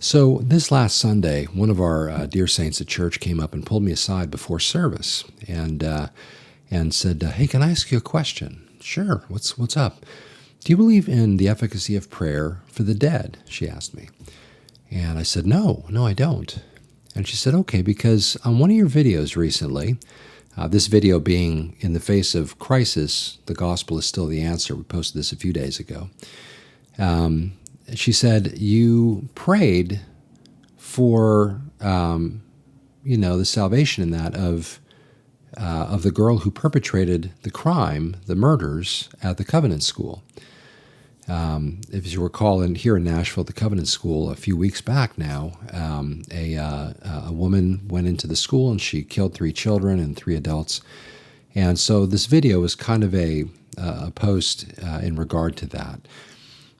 So this last Sunday, one of our dear saints at church came up and pulled me aside before service and said, "Hey, can I ask you a question?" "Sure. What's up?" "Do you believe in the efficacy of prayer for the dead?" she asked me. And I said, "No, I don't." And she said, "Okay, because on one of your videos recently, this video being In the Face of Crisis, the Gospel is Still the Answer. We posted this a few days ago. She said, you prayed for, the salvation in that of the girl who perpetrated the crime, the murders at the Covenant School. If you recall, here in Nashville, at the Covenant School, a few weeks back now, a woman went into the school and she killed 3 children and 3 adults. And so this video was kind of a post in regard to that.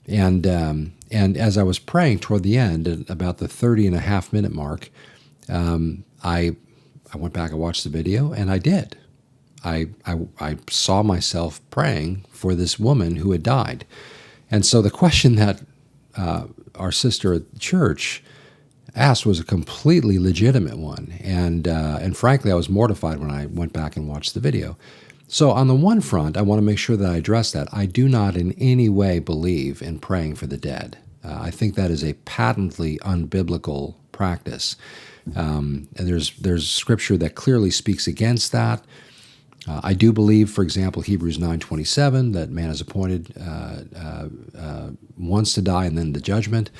And as I was praying toward the end, at about the 30.5-minute mark, I went back and watched the video, and I did. I saw myself praying for this woman who had died. And so the question that our sister at church asked was a completely legitimate one. And frankly, I was mortified when I went back and watched the video. So on the one front, I want to make sure that I address that. I do not in any way believe in praying for the dead. I think that is a patently unbiblical practice. And there's scripture that clearly speaks against that. I do believe, for example, Hebrews 9:27, that man is appointed once to die and then the judgment.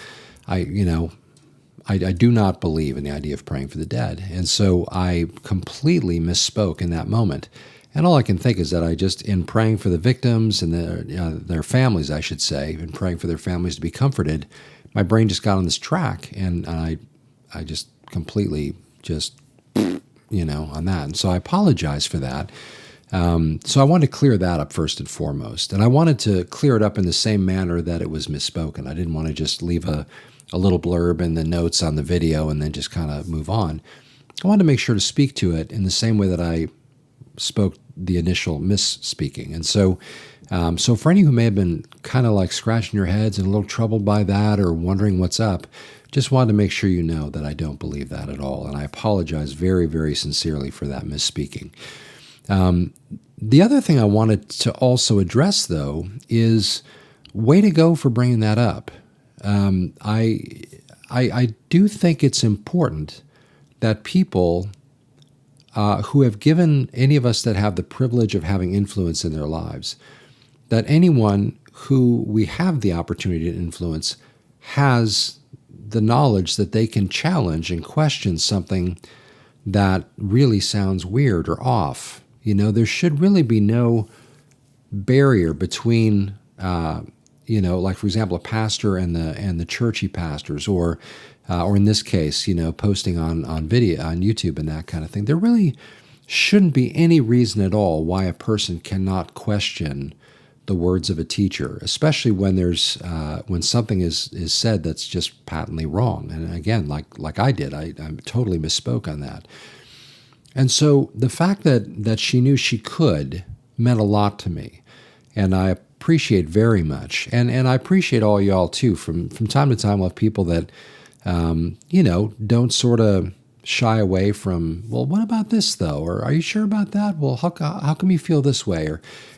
I do not believe in the idea of praying for the dead. And so I completely misspoke in that moment. And all I can think is that I just, in praying for the victims and their families, I should say, and praying for their families to be comforted, my brain just got on this track, and I just completely on that. And so I apologize for that. So I wanted to clear that up first and foremost. And I wanted to clear it up in the same manner that it was misspoken. I didn't want to just leave a little blurb in the notes on the video and then just kind of move on. I wanted to make sure to speak to it in the same way that I spoke the initial misspeaking. And so for any who may have been kind of like scratching your heads and a little troubled by that or wondering what's up, just wanted to make sure you know that I don't believe that at all. And I apologize very, very sincerely for that misspeaking. The other thing I wanted to also address, though, is way to go for bringing that up. I do think it's important that people who have given any of us that have the privilege of having influence in their lives, that anyone who we have the opportunity to influence has the knowledge that they can challenge and question something that really sounds weird or off. There should really be no barrier between, like, for example, a pastor and the church he pastors, or in this case, posting on video, on YouTube and that kind of thing. There really shouldn't be any reason at all why a person cannot question the words of a teacher, especially when when something is said that's just patently wrong. And again, like I did, I totally misspoke on that. And so the fact that she knew she could meant a lot to me, and I appreciate very much. And I appreciate all y'all too. From time to time, we'll have people that don't sort of shy away from, well, what about this though? Or are you sure about that? Well, how come you feel this way?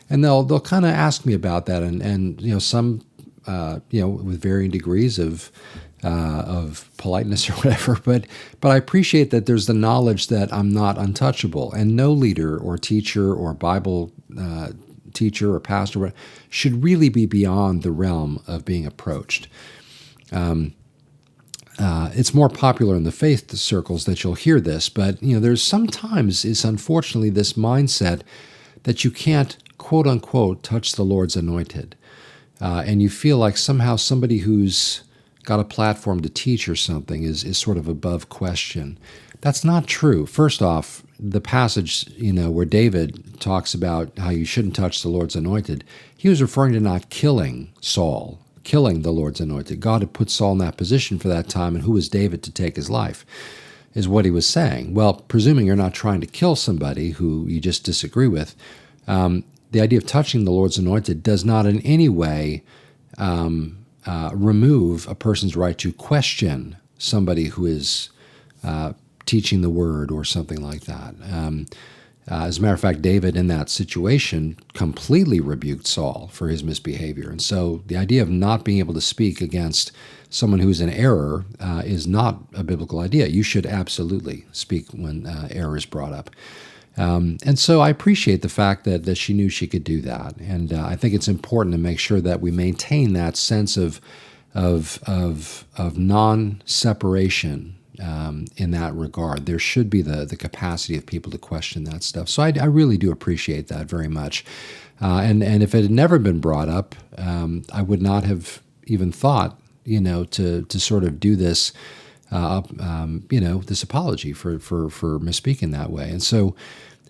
And they'll kind of ask me about that, and some with varying degrees of politeness or whatever. But I appreciate that there's the knowledge that I'm not untouchable, and no leader or teacher or Bible teacher or pastor should really be beyond the realm of being approached. It's more popular in the faith circles that you'll hear this, but there's sometimes it's unfortunately this mindset that you can't, quote unquote, touch the Lord's anointed, and you feel like somehow somebody who's got a platform to teach or something is sort of above question. That's not true. First off, the passage where David talks about how you shouldn't touch the Lord's anointed, he was referring to not killing Saul, killing the Lord's anointed. God had put Saul in that position for that time, and who was David to take his life, is what he was saying. Well, presuming you're not trying to kill somebody who you just disagree with, the idea of touching the Lord's anointed does not in any way remove a person's right to question somebody who is teaching the word or something like that. As a matter of fact, David in that situation completely rebuked Saul for his misbehavior. And so the idea of not being able to speak against someone who's in error is not a biblical idea. You should absolutely speak when error is brought up. And so I appreciate the fact that she knew she could do that. And I think it's important to make sure that we maintain that sense of non-separation in that regard. There should be the capacity of people to question that stuff. So I really do appreciate that very much. And if it had never been brought up, I would not have even thought, to sort of do this, this apology for misspeaking that way. And so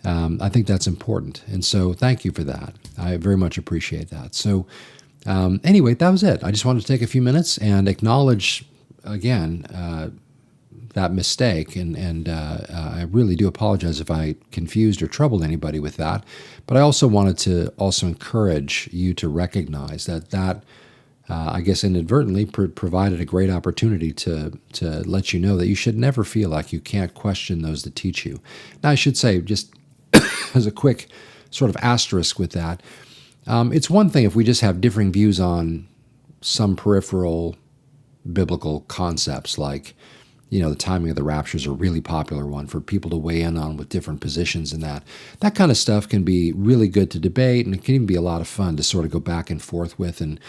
I think that's important. And so thank you for that. I very much appreciate that. So anyway, that was it. I just wanted to take a few minutes and acknowledge again that mistake, and I really do apologize if I confused or troubled anybody with that. But I also wanted to also encourage you to recognize that I guess inadvertently provided a great opportunity to let you know that you should never feel like you can't question those that teach you. Now, I should say, just as a quick sort of asterisk with that, it's one thing if we just have differing views on some peripheral biblical concepts like, the timing of the rapture is a really popular one for people to weigh in on with different positions in that. That kind of stuff can be really good to debate, and it can even be a lot of fun to sort of go back and forth with and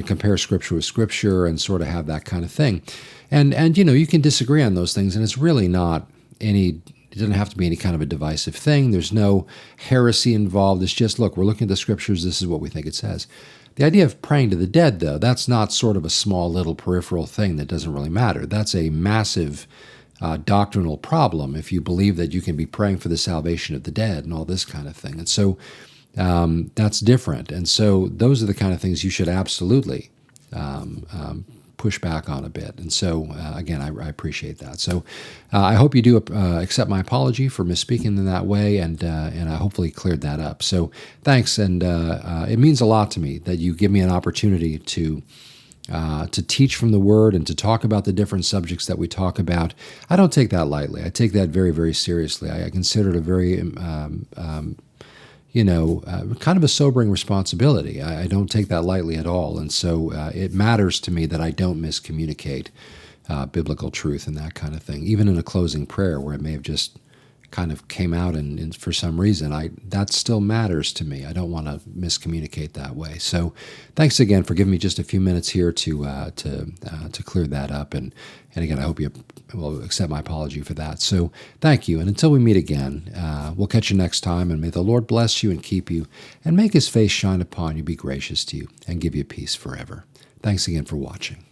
compare Scripture with Scripture and sort of have that kind of thing. And you can disagree on those things, and it's really not it doesn't have to be any kind of a divisive thing. There's no heresy involved. It's just, look, we're looking at the Scriptures. This is what we think it says. The idea of praying to the dead, though, that's not sort of a small little peripheral thing that doesn't really matter. That's a massive doctrinal problem if you believe that you can be praying for the salvation of the dead and all this kind of thing. And so that's different. And so those are the kind of things you should absolutely push back on a bit. And so, again, I appreciate that. So I hope you do accept my apology for misspeaking in that way, and I hopefully cleared that up. So thanks, and it means a lot to me that you give me an opportunity to teach from the Word and to talk about the different subjects that we talk about. I don't take that lightly. I take that very, very seriously. I consider it a very kind of a sobering responsibility. I don't take that lightly at all. And so it matters to me that I don't miscommunicate biblical truth and that kind of thing, even in a closing prayer where it may have just kind of came out and for some reason, that still matters to me. I don't want to miscommunicate that way. So thanks again for giving me just a few minutes here to clear that up. And again, I hope you will accept my apology for that. So thank you. And until we meet again, we'll catch you next time. And may the Lord bless you and keep you and make his face shine upon you, be gracious to you, and give you peace forever. Thanks again for watching.